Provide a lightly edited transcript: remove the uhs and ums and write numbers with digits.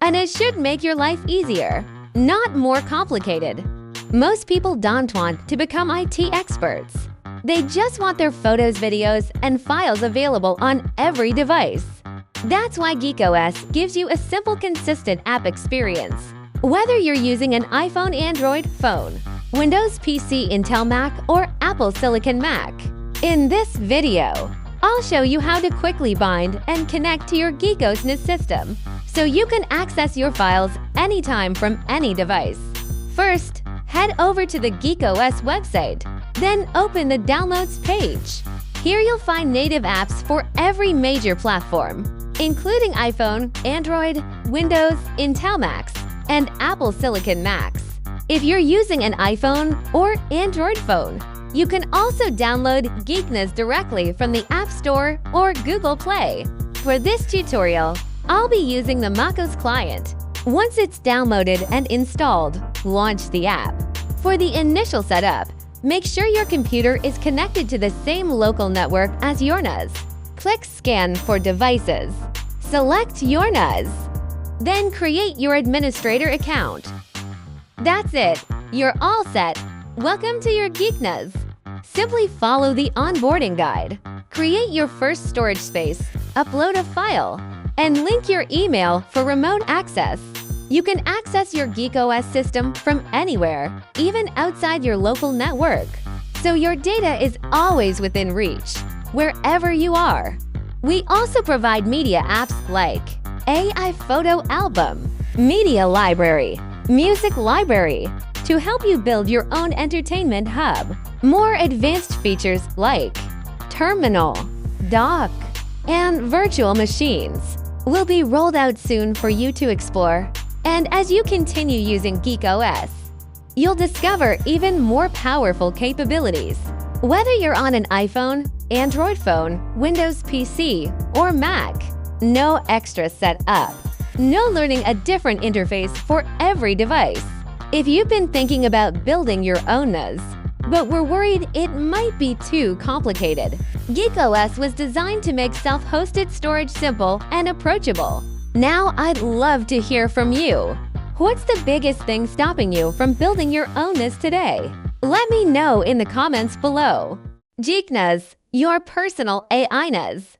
and it should make your life easier, not more complicated. Most people don't want to become IT experts. They just want their photos, videos, and files available on every device. That's why GEAKOS gives you a simple, consistent app experience. Whether you're using an iPhone, Android phone, Windows PC, Intel Mac, or Apple Silicon Mac. In this video, I'll show you how to quickly bind and connect to your GEAK OS NAS system so you can access your files anytime from any device. First, head over to the GEAK OS website, then open the Downloads page. Here you'll find native apps for every major platform, including iPhone, Android, Windows, Intel Macs, and Apple Silicon Macs. If you're using an iPhone or Android phone, you can also download GEAK NAS directly from the App Store or Google Play. For this tutorial, I'll be using the macOS client. Once it's downloaded and installed, launch the app. For the initial setup, make sure your computer is connected to the same local network as your NAS. Click Scan for devices. Select your NAS. Then create your administrator account. That's it. You're all set. Welcome to your GEAK NAS. Simply follow the onboarding guide. Create your first storage space, upload a file, and link your email for remote access. You can access your GEAK OS system from anywhere, even outside your local network. So your data is always within reach, wherever you are. We also provide media apps like AI Photo Album, Media Library, Music Library, to help you build your own entertainment hub. More advanced features like Terminal, Dock, and Virtual Machines will be rolled out soon for you to explore. And as you continue using GEAK OS, you'll discover even more powerful capabilities. Whether you're on an iPhone, Android phone, Windows PC, or Mac, no extra setup. No learning a different interface for every device. If you've been thinking about building your own NAS, but were worried it might be too complicated, GEAK OS was designed to make self-hosted storage simple and approachable. Now I'd love to hear from you. What's the biggest thing stopping you from building your own NAS today? Let me know in the comments below. GEAK NAS, your personal AI NAS.